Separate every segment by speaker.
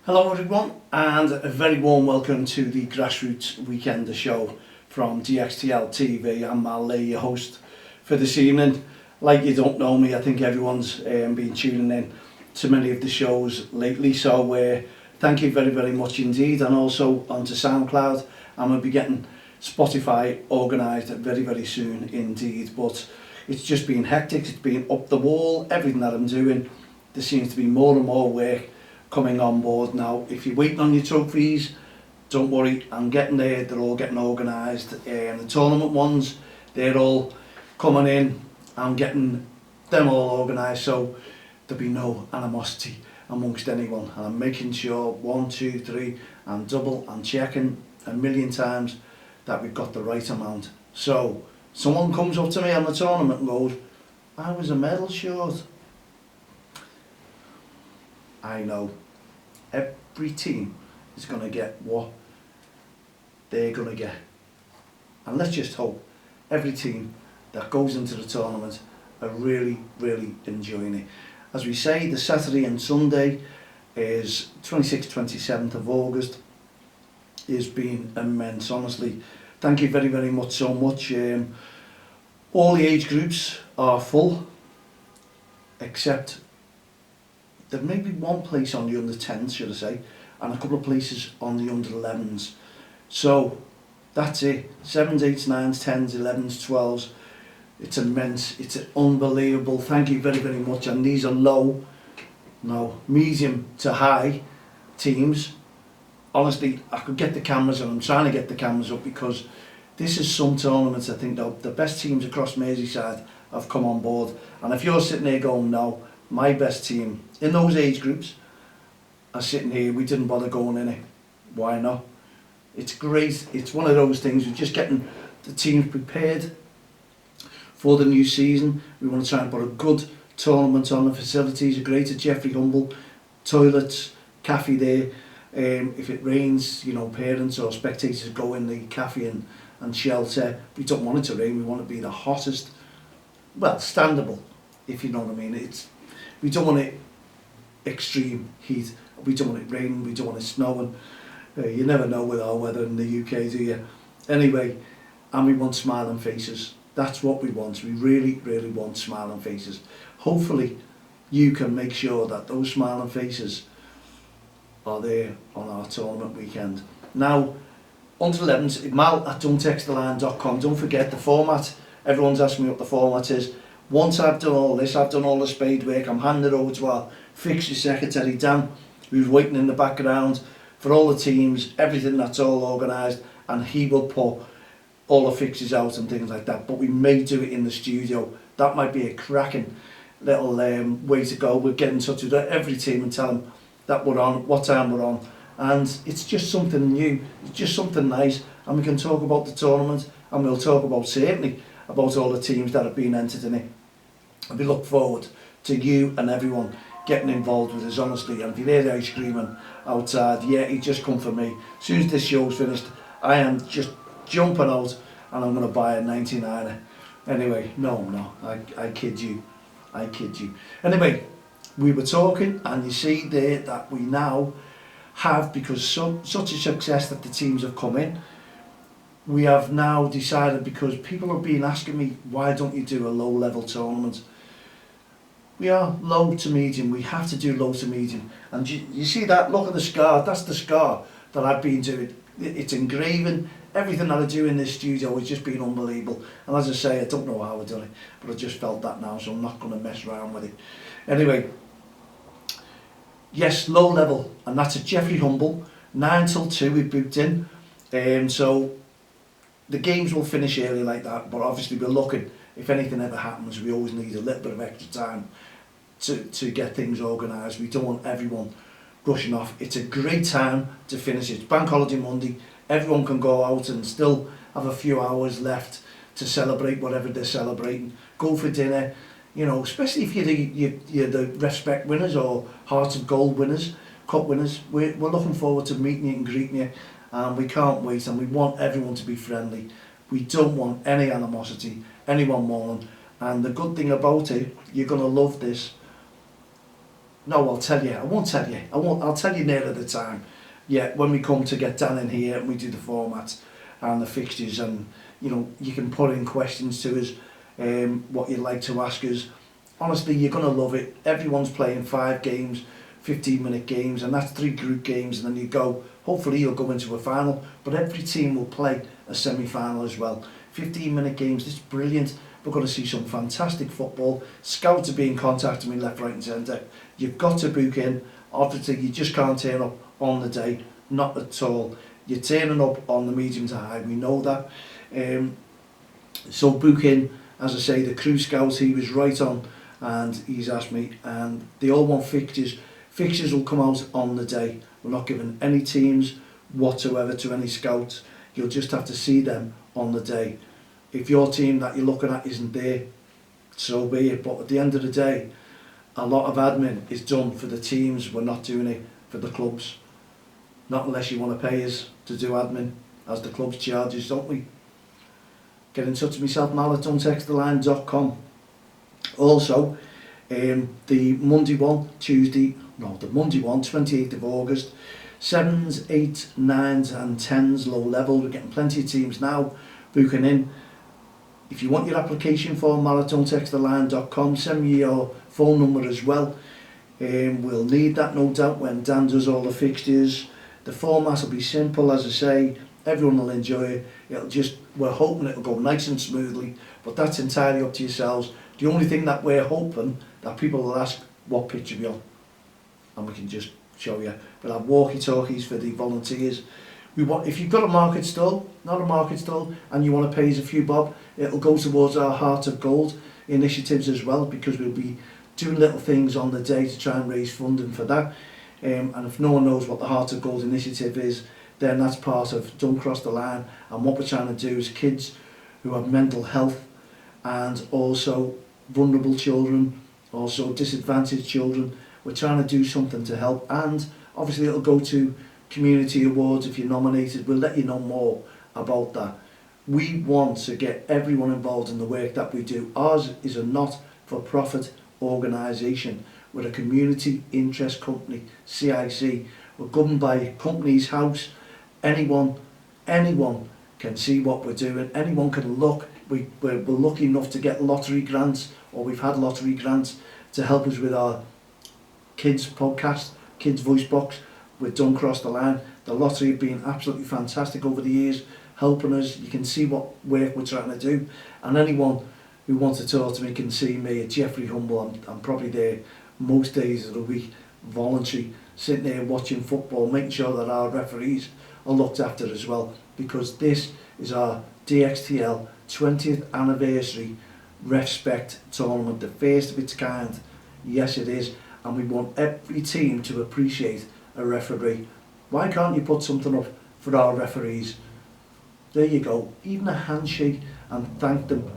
Speaker 1: Hello everyone, and a very warm welcome to the Grassroots Weekender show from DXTL TV. I'm Mal Lee, your host for this evening. Like you don't know me, I think everyone's been tuning in to many of the shows lately, so thank you very much indeed. And also onto SoundCloud, and we'll be getting Spotify organised very soon indeed. But it's just been hectic, it's been up the wall, everything that I'm doing. There seems to be more and more work coming on board now. If you're waiting on your trophies, don't worry, I'm getting there. They're all getting organised. The tournament ones, they're all coming in. I'm getting them all organised, so there'll be no animosity amongst anyone. And I'm making sure 1, 2, 3, and double and checking a million times that we've got the right amount. So someone comes up to me on the tournament and goes, "I was a medal short." I know every team is going to get what they're going to get. And let's just hope every team that goes into the tournament are really enjoying it. As we say, the Saturday and Sunday is 26th, 27th of August. It's been immense, honestly. Thank you very much so much. All the age groups are full, except there may be one place on the under 10s, should I say, and a couple of places on the under 11s. So that's it. 7s, 8s, 9s, 10s, 11s, 12s. It's immense. It's unbelievable. Thank you very much. And these are medium to high teams. Honestly, I could get the cameras, and I'm trying to get the cameras up, because this is some tournaments. I think the best teams across Merseyside have come on board. And if you're sitting there going, "No, my best team in those age groups are sitting here, we didn't bother going in it," why not? It's great. It's one of those things. We're just getting the teams prepared for the new season. We want to try and put a good tournament on. The facilities are great at Jeffrey Humble, toilets, cafe there. If it rains, parents or spectators go in the cafe and shelter. We don't want it to rain. We want it to be the hottest, standable, if you know what I mean. We don't want it extreme heat. We don't want it raining. We don't want it snowing. You never know with our weather in the UK, do you? Anyway, and we want smiling faces. That's what we want. We really want smiling faces. Hopefully, you can make sure that those smiling faces are there on our tournament weekend. Now, under 11s, mal@don'ttexttheline.com. Don't forget the format. Everyone's asking me what the format is. Once I've done all this, I've done all the spade work, I'm handed over to our fixture secretary, Dan, who's waiting in the background for all the teams, everything that's all organised, and he will put all the fixtures out and things like that. But we may do it in the studio. That might be a cracking little way to go. We'll get in touch with every team and tell them that we're on, what time we're on. And it's just something new, it's just something nice, and we can talk about the tournament, and we'll talk about, certainly, about all the teams that have been entered in it. And we look forward to you and everyone getting involved with us, honestly. And if you hear the ice screaming outside, yeah, he just come for me. As soon as this show's finished, I am just jumping out, and I'm going to buy a 99er. Anyway, no, I kid you. Anyway, we were talking, and you see there that we now have, because such a success that the teams have come in, we have now decided, because people have been asking me, why don't you do a low level tournament? We are low to medium. We have to do low to medium. And you see that? Look at the scar. That's the scar that I've been doing. It's engraving. Everything that I do in this studio has just been unbelievable. And as I say, I don't know how I've done it, but I just felt that now, so I'm not going to mess around with it. Anyway, yes, low level, and that's at Jeffrey Humble, 9 till 2 we've booked in. So the games will finish early like that, but obviously we're looking, if anything ever happens, we always need a little bit of extra time to get things organised. We don't want everyone rushing off. It's a great time to finish it. It's Bank Holiday Monday. Everyone can go out and still have a few hours left to celebrate whatever they're celebrating. Go for dinner, especially if you're the Refspect winners or Hearts of Gold winners, Cup winners. We're looking forward to meeting you and greeting you, and we can't wait, and we want everyone to be friendly. We don't want any animosity, anyone mourning. And the good thing about it, you're going to love this, No, I'll tell you. I won't tell you. I'll tell you nearer the time. Yeah, when we come to get down in here and we do the formats and the fixtures, and you can put in questions to us, what you'd like to ask us. Honestly, you're going to love it. Everyone's playing 5 games, 15-minute games, and that's 3 group games, and then you go, hopefully you'll go into a final, but every team will play a semi-final as well. 15-minute games, this is brilliant. We're going to see some fantastic football. Scouts are being contacted me left, right and centre. You've got to book in. Obviously, you just can't turn up on the day, not at all. You're turning up on the medium to high, we know that. So book in. As I say, the crew scout, he was right on, and he's asked me, and they all want fixtures. Fixtures will come out on the day. We're not giving any teams whatsoever to any scouts. You'll just have to see them on the day. If your team that you're looking at isn't there, so be it. But at the end of the day, a lot of admin is done for the teams. We're not doing it for the clubs. Not unless you want to pay us to do admin, as the clubs charges, don't we? Get in touch with myself, mal@untexttheline.com. Also, the Monday one, 28th of August, 7s, 8s, 9s and 10s, low level. We're getting plenty of teams now booking in. If you want your application form, mal@untexttheline.com, send me your phone number as well. We'll need that, no doubt, when Dan does all the fixtures. The format will be simple, as I say. Everyone will enjoy it. We're hoping it'll go nice and smoothly, but that's entirely up to yourselves. The only thing that we're hoping that people will ask, what pitch are we on? And we can just show you. We'll have walkie-talkies for the volunteers. If you've got a market stall, not a market stall, and you want to pay us a few bob, it'll go towards our Heart of Gold initiatives as well, because we'll be doing little things on the day to try and raise funding for that. And if no one knows what the Heart of Gold initiative is, then that's part of Don't Cross the Line. And what we're trying to do is kids who have mental health, and also vulnerable children, also disadvantaged children. We're trying to do something to help, and obviously it'll go to community awards if you're nominated. We'll let you know more about that. We want to get everyone involved in the work that we do. Ours is a not-for-profit organisation. We're a community interest company, CIC. We're governed by Companies House. Anyone can see what we're doing. Anyone can look. We're lucky enough to get lottery grants, or we've had lottery grants to help us with our kids podcast, kids voice box with Don't Cross the Line. The lottery have been absolutely fantastic over the years, helping us. You can see what work we're trying to do, and anyone who wants to talk to me can see me at Jeffrey Humble. I'm probably there most days of the week, voluntary, sitting there watching football, making sure that our referees are looked after as well, because this is our DXTL 20th anniversary Refspect tournament, the first of its kind. Yes, it is, and we want every team to appreciate a referee. Why can't you put something up for our referees? There you go, even a handshake, and thank them.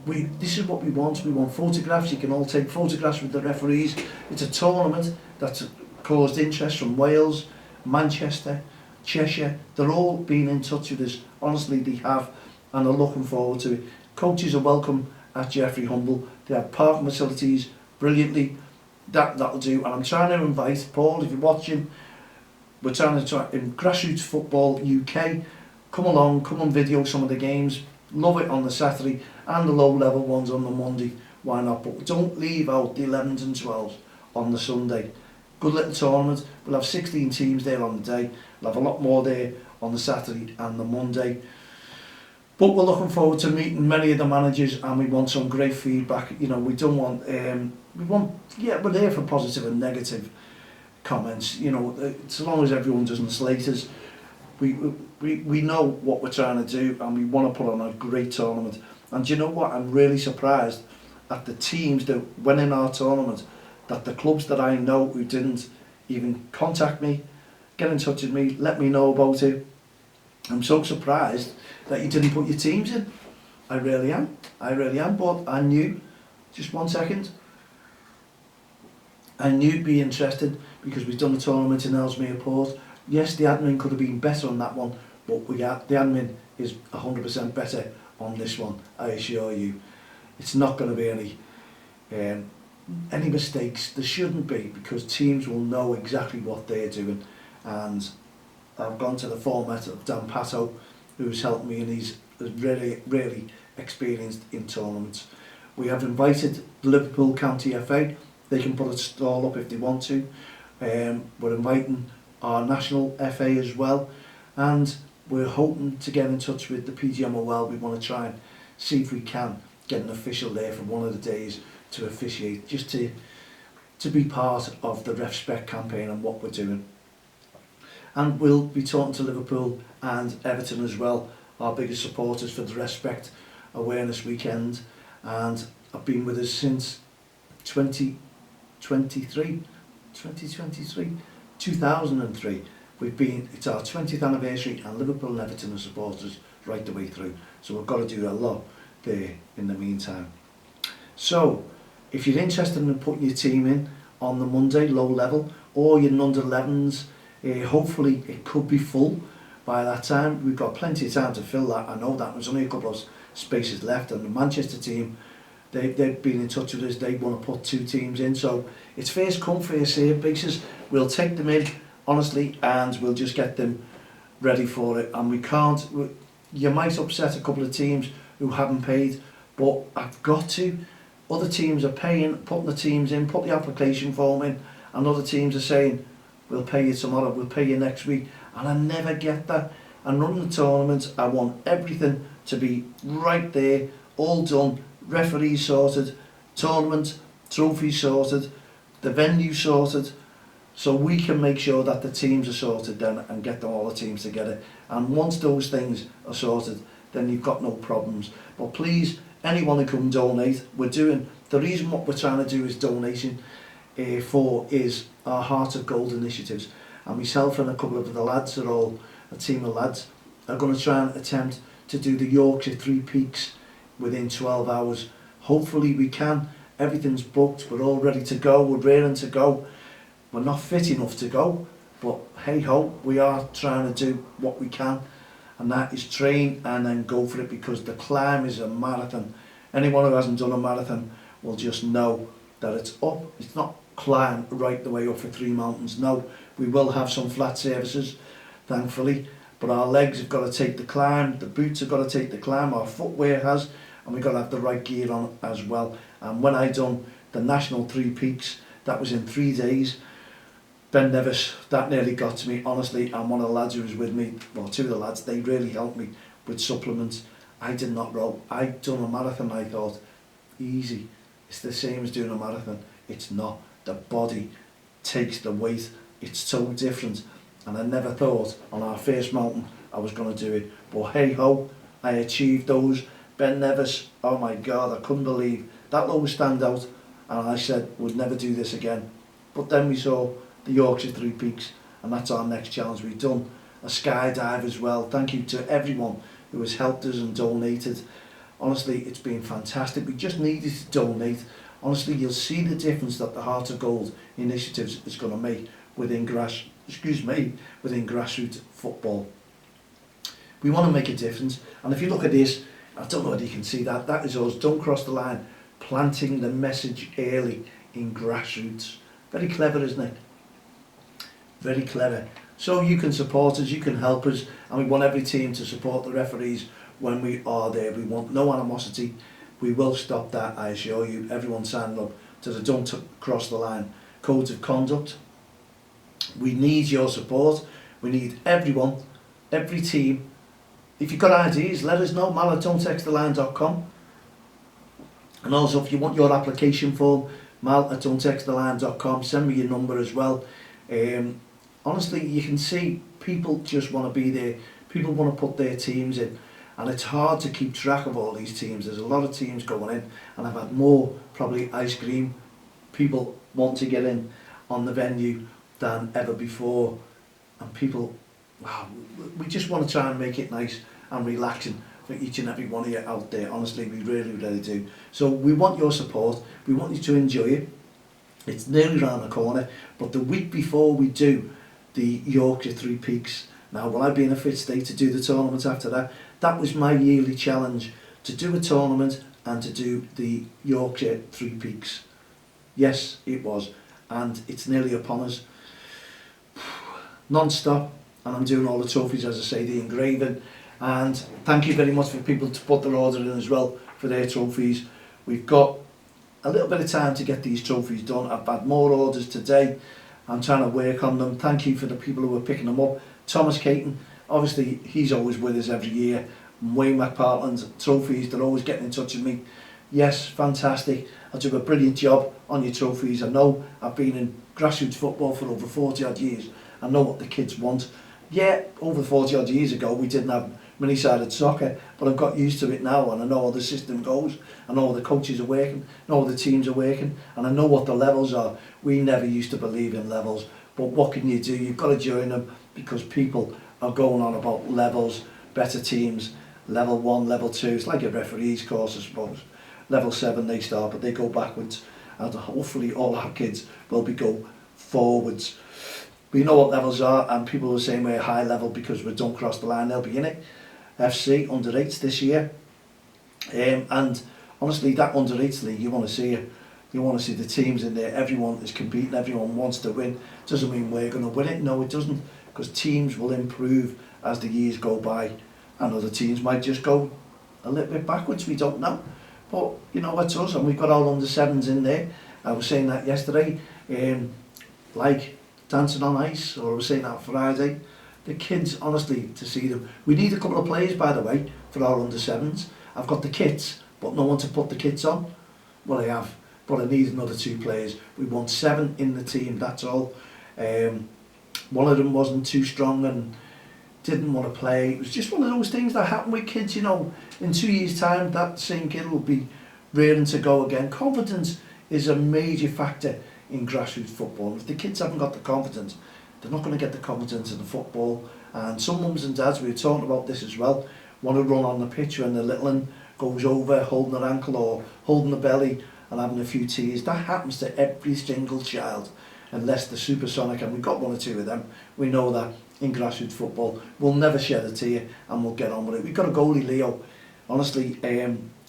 Speaker 1: This is what we want. We want photographs. You can all take photographs with the referees. It's a tournament that's caused interest from Wales, Manchester, Cheshire. They're all being in touch with us. Honestly, they have, and are looking forward to it. Coaches are welcome at Jeffrey Humble. They have parking facilities brilliantly. That'll do. And I'm trying to invite Paul, if you're watching, we're trying to in Grassroots Football UK. Come along, come and video some of the games. Love it on the Saturday, and the low level ones on the Monday. Why not? But don't leave out the 11s and 12s on the Sunday. Good little tournament. We'll have 16 teams there on the day. We'll have a lot more there on the Saturday and the Monday. But we're looking forward to meeting many of the managers, and we want some great feedback. We don't want, we're there for positive and negative comments. As long as everyone doesn't slate us. We know what we're trying to do, and we want to put on a great tournament. And you know what? I'm really surprised at the teams that went in our tournament, that the clubs that I know who didn't even contact me, get in touch with me, let me know about it. I'm so surprised that you didn't put your teams in. I really am, but I knew, just 1 second, I knew you'd be interested, because we've done a tournament in Ellesmere Port. Yes, the admin could have been better on that one, but the admin is 100% better on this one, I assure you. It's not going to be any any mistakes. There shouldn't be, because teams will know exactly what they're doing. And I've gone to the format of Dan Pato, who's helped me, and he's really experienced in tournaments. We have invited the Liverpool County FA. They can put a stall up if they want to. We're inviting our national FA as well, and we're hoping to get in touch with the PGMOL. We want to try and see if we can get an official there for one of the days to officiate, just to be part of the Refspect campaign and what we're doing. And we'll be talking to Liverpool and Everton as well, our biggest supporters for the Refspect Awareness Weekend. And I've been with us since 2003. It's our 20th anniversary, and Liverpool and Everton are supporters right the way through. So we've got to do a lot there in the meantime. So if you're interested in putting your team in on the Monday, low level, or your under 11s, hopefully it could be full by that time. We've got plenty of time to fill that. I know that there's only a couple of spaces left, and the Manchester team, they've been in touch with us. They want to put 2 teams in, so it's first come first served basis. We'll take them in honestly, and we'll just get them ready for it. And you might upset a couple of teams who haven't paid, but I've got to. Other teams are paying, putting the teams in, put the application form in, and other teams are saying, we'll pay you tomorrow, we'll pay you next week. And I never get that. And running the tournament, I want everything to be right there, all done, referees sorted, tournament, trophies sorted, the venue sorted, so we can make sure that the teams are sorted then and get all the teams together. And once those things are sorted, then you've got no problems. But please, anyone who can donate, the reason what we're trying to do is donation is our Heart of Gold initiatives. And myself and a couple of the lads, are all a team of lads, are going to try and attempt to do the Yorkshire 3 Peaks within 12 hours. Hopefully we can. Everything's booked, we're all ready to go, we're raring to go. We're not fit enough to go, but hey ho, we are trying to do what we can, and that is train and then go for it, because the climb is a marathon. Anyone who hasn't done a marathon will just know that it's up. It's not climb right the way up for 3 mountains. No, we will have some flat surfaces, thankfully, but our legs have got to take the climb, the boots have got to take the climb, our footwear has, and we've got to have the right gear on as well. And when I done the national 3 Peaks, that was in 3 days. Ben Nevis, that nearly got to me, honestly, and one of the lads who was with me, well, 2 of the lads, they really helped me with supplements. I did not row. I'd done a marathon, I thought, easy. It's the same as doing a marathon. It's not. The body takes the weight. It's so different. And I never thought on our first mountain I was going to do it. But hey ho, I achieved those. Ben Nevis, oh my God, I couldn't believe. That low standout, and I said, we'd never do this again. But then we saw the Yorkshire 3 Peaks, and that's our next challenge. We've done a skydive as well. Thank you to everyone who has helped us and donated. Honestly, it's been fantastic. We just needed to donate. Honestly, you'll see the difference that the Heart of Gold initiatives is going to make within grassroots football. We want to make a difference, and if you look at this, I don't know whether you can see that. That is us. Don't cross the line. Planting the message early in grassroots. Very clever, isn't it? Very clever. So you can support us, you can help us, and we want every team to support the referees when we are there. We want no animosity. We will stop that, I assure you. Everyone signing up to the Don't Cross the Line Codes of Conduct. We need your support. We need everyone, every team. If you've got ideas, let us know, mal@don'ttexttheline.com. And also, if you want your application form, mal@don'ttexttheline.com. Send me your number as well. Honestly, you can see people just want to be there. People want to put their teams in, and it's hard to keep track of all these teams. There's a lot of teams going in, and I've had more probably ice cream people want to get in on the venue than ever before. And people, wow, we just want to try and make it nice and relaxing for each and every one of you out there. Honestly, we really do. So we want your support. We want you to enjoy it. It's nearly round the corner, but the week before we do the Yorkshire 3 Peaks, now will I be in a fit state to do the tournament after that? That was my yearly challenge, to do a tournament and to do the Yorkshire 3 Peaks. Yes, it was. And it's nearly upon us. Non-stop. And I'm doing all the trophies, as I say, the engraving. And thank you very much for people to put their order in as well for their trophies. We've got a little bit of time to get these trophies done. I've had more orders today. I'm trying to work on them. Thank you for the people who are picking them up. Thomas Caton, obviously he's always with us every year. Wayne McPartland's trophies, they're always getting in touch with me. Yes, fantastic. I'll do a brilliant job on your trophies. I know I've been in grassroots football for over 40 odd years. I know what the kids want. Yeah, over 40 odd years ago we didn't have many-sided soccer, but I've got used to it now, and I know how the system goes. I know how the coaches are working, I know how the teams are working, and I know what the levels are. We never used to believe in levels, but what can you do? You've got to join them, because people are going on about levels, better teams, level 1, level 2. It's like a referee's course, I suppose. Level 7 they start, but they go backwards, and hopefully all our kids will be go forwards. We know what levels are, and people are saying we're high level because we don't cross the line. They'll be in it. FC under 8s this year, and honestly, that under 8s league, you want to see it. You want to see the teams in there. Everyone is competing. Everyone wants to win. Doesn't mean we're going to win it. No, it doesn't, because teams will improve as the years go by, and other teams might just go a little bit backwards. We don't know, but you know that's us, and we've got all under 7s in there. I was saying that yesterday, like dancing on ice, or I was saying that Friday. The kids, honestly, to see them. We need a couple of players, by the way, for our under 7s. I've got the kits, but no one to put the kits on. Well, I have, but I need another 2 players. We want 7 in the team, that's all. One of them wasn't too strong and didn't want to play. It was just one of those things that happen with kids, you know. In 2 years' time, that same kid will be raring to go again. Confidence is a major factor in grassroots football. If the kids haven't got the confidence, they're not going to get the confidence in the football. And some mums and dads, we were talking about this as well, want to run on the pitch when the little one goes over holding their ankle or holding the belly and having a few tears. That happens to every single child, unless they're supersonic, and we've got 1 or 2 of them. We know that in grassroots football. We'll never shed a tear, and we'll get on with it. We've got a goalie, Leo. Honestly,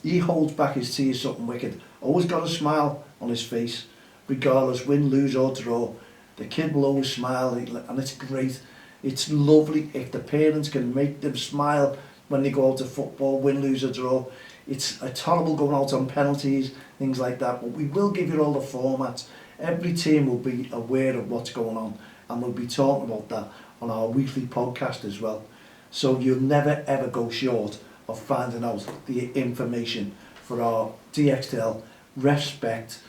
Speaker 1: he holds back his tears something wicked. Always got a smile on his face, regardless, win, lose or draw. The kid will always smile, and it's great. It's lovely if the parents can make them smile when they go out to football, win, lose or draw. It's horrible going out on penalties, things like that, but we will give you all the formats. Every team will be aware of what's going on, and we'll be talking about that on our weekly podcast as well. So you'll never ever go short of finding out the information for our DXTL Refspect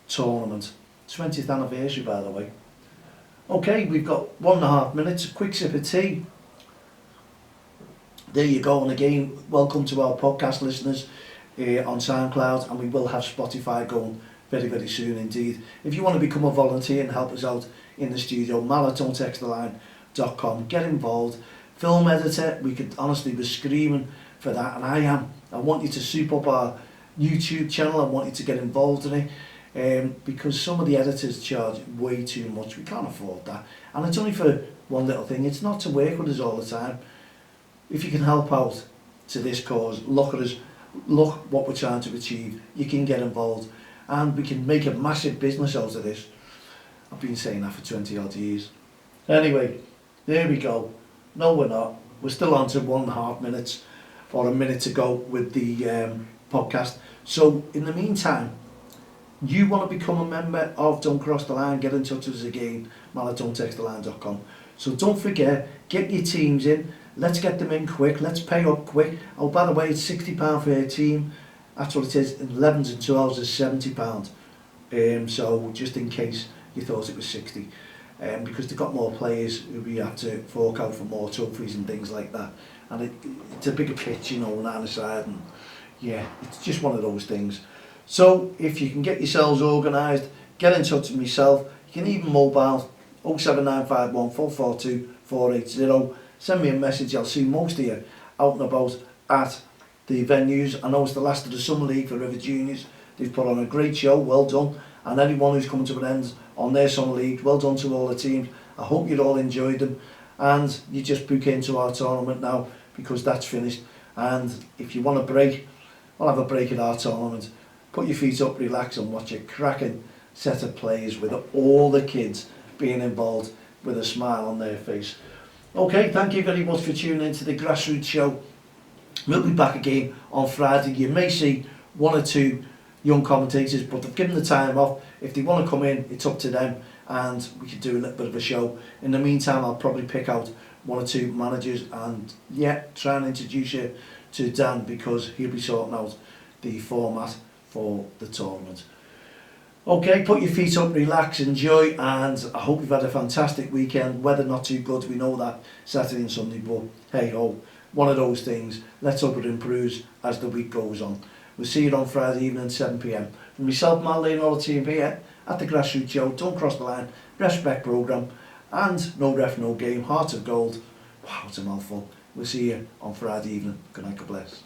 Speaker 1: tournament. 20th anniversary, by the way. Okay, we've got 1.5 minutes, a quick sip of tea. There you go, and again, welcome to our podcast listeners on SoundCloud, and we will have Spotify going very, very soon indeed. If you want to become a volunteer and help us out in the studio, mal@don'ttexttheline.com, get involved. Film editor, we could honestly be screaming for that, and I am. I want you to soup up our YouTube channel. I want you to get involved in it, because some of the editors charge way too much. We can't afford that, and it's only for one little thing. It's not to work with us all the time. If you can help out to this cause, look at us, look what we're trying to achieve. You can get involved, and we can make a massive business out of this. I've been saying that for 20 odd years. Anyway, there we go. No, we're not. We're still on to 1.5 minutes, or a minute to go with the podcast. So in the meantime, you want to become a member of Don't Cross the Line, get in touch with us again, mal@don'ttexttheline.com. So don't forget, get your teams in. Let's get them in quick. Let's pay up quick. Oh, by the way, it's £60 for a team. That's what it is. In 11s and 12s is £70. So just in case you thought it was 60, because they've got more players, we have to fork out for more trophies and things like that. And it's a bigger pitch, you know, on either side, and yeah, it's just one of those things. So if you can get yourselves organised, get in touch with myself. You can even mobile 07951 442 480. Send me a message. I'll see most of you out and about at the venues. I know it's the last of the Summer League for River Juniors. They've put on a great show, well done. And anyone who's coming to an end on their Summer League, well done to all the teams. I hope you all enjoyed them. And you just book into our tournament now, because that's finished. And if you want a break, we'll have a break at our tournament. Put your feet up, relax and watch a cracking set of players with all the kids being involved with a smile on their face. Okay, thank you very much for tuning into the Grassroots Show. We'll be back again on Friday. You may see one or two young commentators, but they've given the time off. If they want to come in, it's up to them, and we could do a little bit of a show. In the meantime, I'll probably pick out one or two managers and try and introduce you to Dan, because he'll be sorting out the format for the tournament. Okay, put your feet up, relax, enjoy, and I hope you've had a fantastic weekend. Weather not too good, we know that, Saturday and Sunday, but hey ho, one of those things. Let's hope it improves as the week goes on. We'll see you on Friday evening at 7 PM. From myself, Matt Lane, and all the team here at the Grassroots Show, Don't Cross the Line, Refspect programme, and No Ref, No Game, Heart of Gold. Wow, it's a mouthful. We'll see you on Friday evening. Good night, God bless.